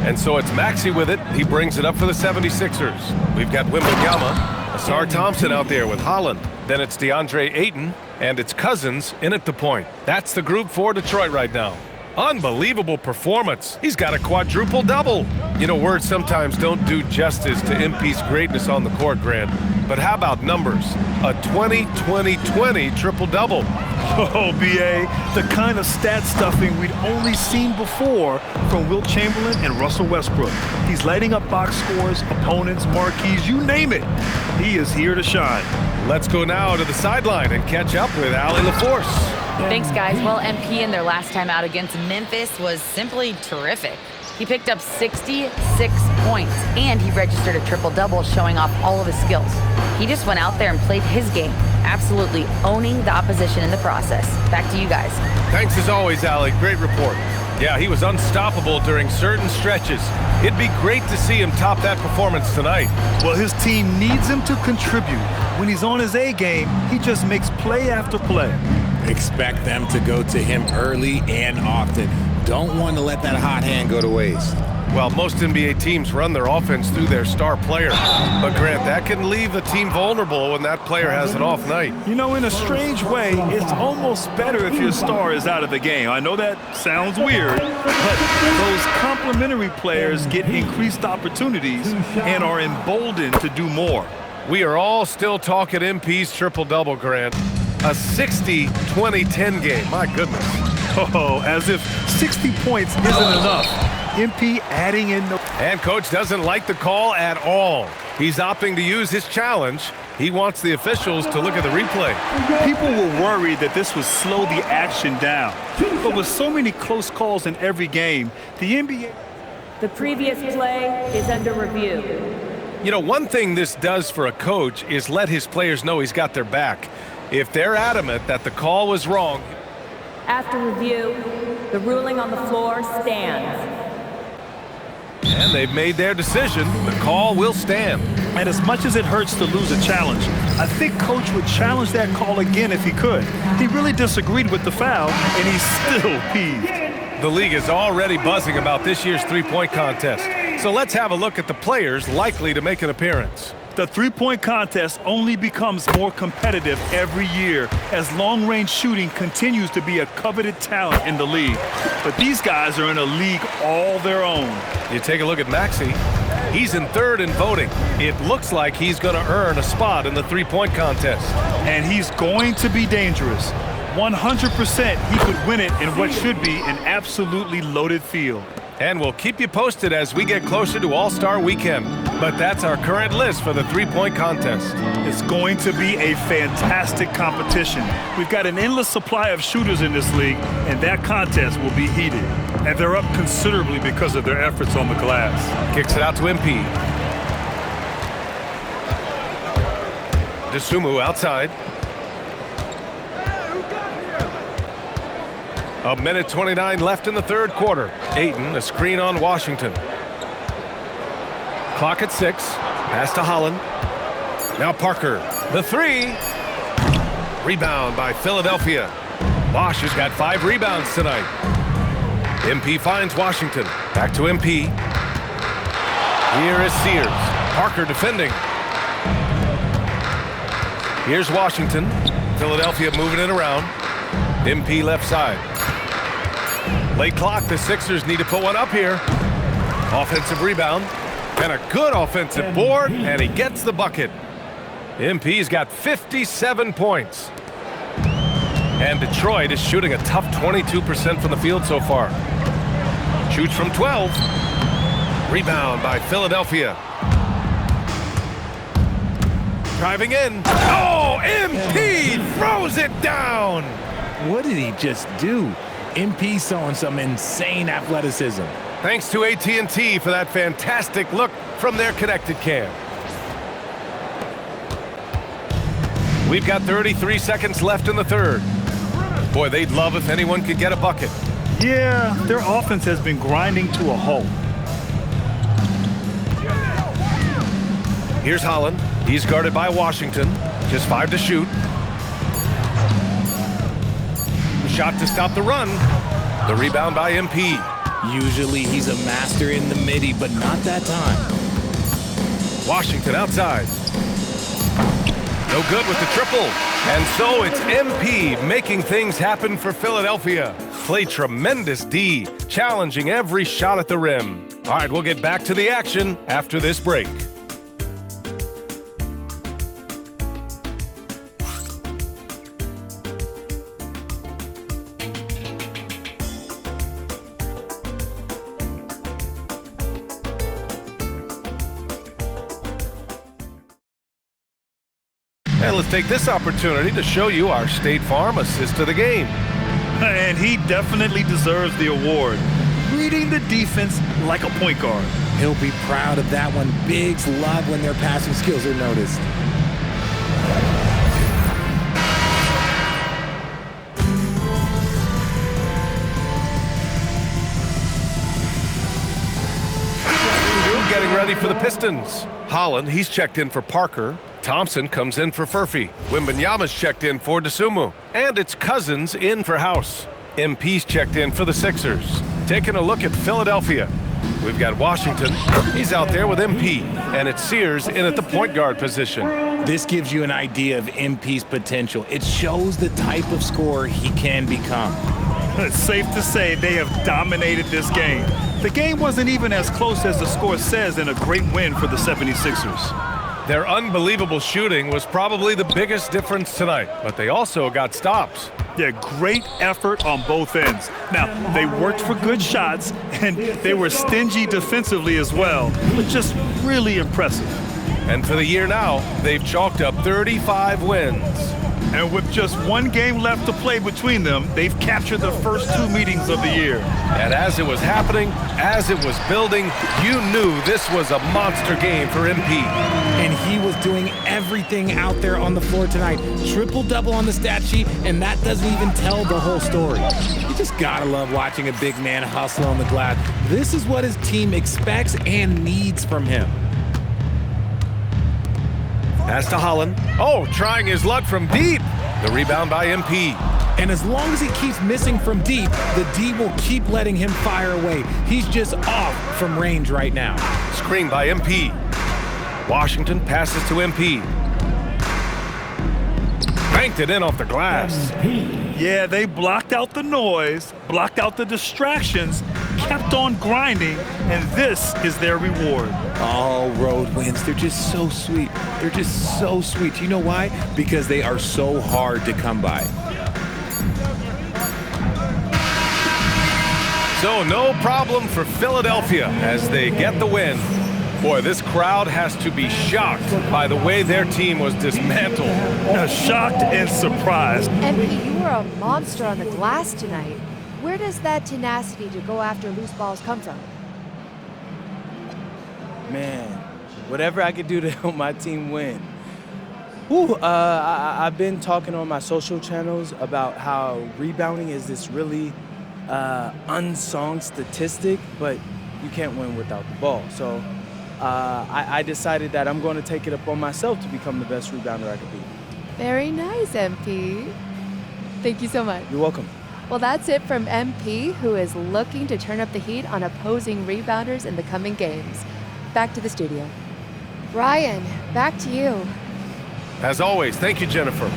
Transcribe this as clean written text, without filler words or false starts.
And so it's Maxey with it. He brings it up for the 76ers. We've got Wembanyama, Asar Thompson out there with Holland. Then it's DeAndre Ayton, and it's Cousins in at the point. That's the group for Detroit right now. Unbelievable performance. He's got a quadruple double. You know, words sometimes don't do justice to MP's greatness on the court, Grant. But how about numbers? A 20-20-20 triple-double. Oh, B.A., the kind of stat stuffing we'd only seen before from Wilt Chamberlain and Russell Westbrook. He's lighting up box scores, opponents, marquees, you name it. He is here to shine. Let's go now to the sideline and catch up with Allie LaForce. Thanks, guys. Well, MP in their last time out against Memphis was simply terrific. He picked up 66 points, and he registered a triple-double, showing off all of his skills. He just went out there and played his game, absolutely owning the opposition in the process. Back to you guys. Thanks as always, Allie. Great report. Yeah, he was unstoppable during certain stretches. It'd be great to see him top that performance tonight. Well, his team needs him to contribute. When he's on his A game, he just makes play after play. Expect them to go to him early and often. Don't want to let that hot hand go to waste. Well, most NBA teams run their offense through their star player. But, Grant, that can leave the team vulnerable when that player has an off night. You know, in a strange way, it's almost better if your star is out of the game. I know that sounds weird, but those complementary players get increased opportunities and are emboldened to do more. We are all still talking MP's triple-double, Grant. A 60-20-10 game. My goodness. Oh, as if 60 points isn't enough. MP adding in the... And Coach doesn't like the call at all. He's opting to use his challenge. He wants the officials to look at the replay. People were worried that this would slow the action down. But with so many close calls in every game, the NBA... The previous play is under review. You know, one thing this does for a coach is let his players know he's got their back. If they're adamant that the call was wrong... After review, the ruling on the floor stands. And they've made their decision. The call will stand. And as much as it hurts to lose a challenge, I think Coach would challenge that call again if he could. He really disagreed with the foul, and he's still peeved. The league is already buzzing about this year's three-point contest. So let's have a look at the players likely to make an appearance. The three-point contest only becomes more competitive every year as long-range shooting continues to be a coveted talent in the league. But these guys are in a league all their own. You take a look at Maxey. He's in third in voting. It looks like he's going to earn a spot in the three-point contest. And he's going to be dangerous. 100% he could win it in what should be an absolutely loaded field. And we'll keep you posted as we get closer to All-Star Weekend. But that's our current list for the three-point contest. It's going to be a fantastic competition. We've got an endless supply of shooters in this league, and that contest will be heated. And they're up considerably because of their efforts on the glass. Kicks it out to MP. DeSumo outside. A minute 29 left in the third quarter. Ayton, a screen on Washington. Clock at 6. Pass to Holland. Now Parker. The three. Rebound by Philadelphia. Bosch has got 5 rebounds tonight. MP finds Washington. Back to MP. Here is Sears. Parker defending. Here's Washington. Philadelphia moving it around. MP left side. Late clock, the Sixers need to put one up here. Offensive rebound. And a good offensive board, and he gets the bucket. MP's got 57 points. And Detroit is shooting a tough 22% from the field so far. Shoots from 12. Rebound by Philadelphia. Driving in. Oh, MP throws it down. What did he just do? MP showing some insane athleticism. Thanks to AT&T for that fantastic look from their connected cam. We've got 33 seconds left in the third. Boy, they'd love if anyone could get a bucket. Yeah, their offense has been grinding to a halt. Here's Holland. He's guarded by Washington. Just 5 to shoot. Shot to stop the run. The rebound by MP. Usually he's a master in the midi, but not that time. Washington outside. No good with the triple. And so it's MP making things happen for Philadelphia. Play tremendous D, challenging every shot at the rim. All right, we'll get back to the action after this break. And let's take this opportunity to show you our State Farm assist of the game. And he definitely deserves the award. Reading the defense like a point guard. He'll be proud of that one. Bigs love when their passing skills are noticed. Getting ready for the Pistons. Holland, he's checked in for Parker. Thompson comes in for Furphy. Wembanyama's checked in for DeSumo. And it's Cousins in for House. MP's checked in for the Sixers. Taking a look at Philadelphia. We've got Washington. He's out there with MP. And it's Sears in at the point guard position. This gives you an idea of MP's potential. It shows the type of scorer he can become. It's safe to say they have dominated this game. The game wasn't even as close as the score says in a great win for the 76ers. Their unbelievable shooting was probably the biggest difference tonight, but they also got stops. Yeah, great effort on both ends. Now, they worked for good shots, and they were stingy defensively as well, but just really impressive. And for the year now, they've chalked up 35 wins. And with just one game left to play between them, they've captured the first two meetings of the year. And as it was happening, as it was building, you knew this was a monster game for MP. And he was doing everything out there on the floor tonight. Triple-double on the stat sheet, and that doesn't even tell the whole story. You just gotta love watching a big man hustle on the glass. This is what his team expects and needs from him. Pass to Holland. Oh, trying his luck from deep. The rebound by MP. And as long as he keeps missing from deep, the D will keep letting him fire away. He's just off from range right now. Screen by MP. Washington passes to MP. Banked it in off the glass. Yeah, they blocked out the noise, blocked out the distractions, kept on grinding, and this is their reward. All road wins, they're just so sweet. They're just so sweet. You know why? Because they are so hard to come by. So no problem for Philadelphia as they get the win. Boy, this crowd has to be shocked by the way their team was dismantled. Shocked and surprised. MP, you were a monster on the glass tonight. Where does that tenacity to go after loose balls come from? Man, whatever I could do to help my team win. I've been talking on my social channels about how rebounding is this really unsung statistic, but you can't win without the ball. So I decided that I'm going to take it upon myself to become the best rebounder I could be. Very nice, MP. Thank you so much. You're welcome. Well, that's it from MP, who is looking to turn up the heat on opposing rebounders in the coming games. Back to the studio. Ryan, back to you. As always, thank you, Jennifer.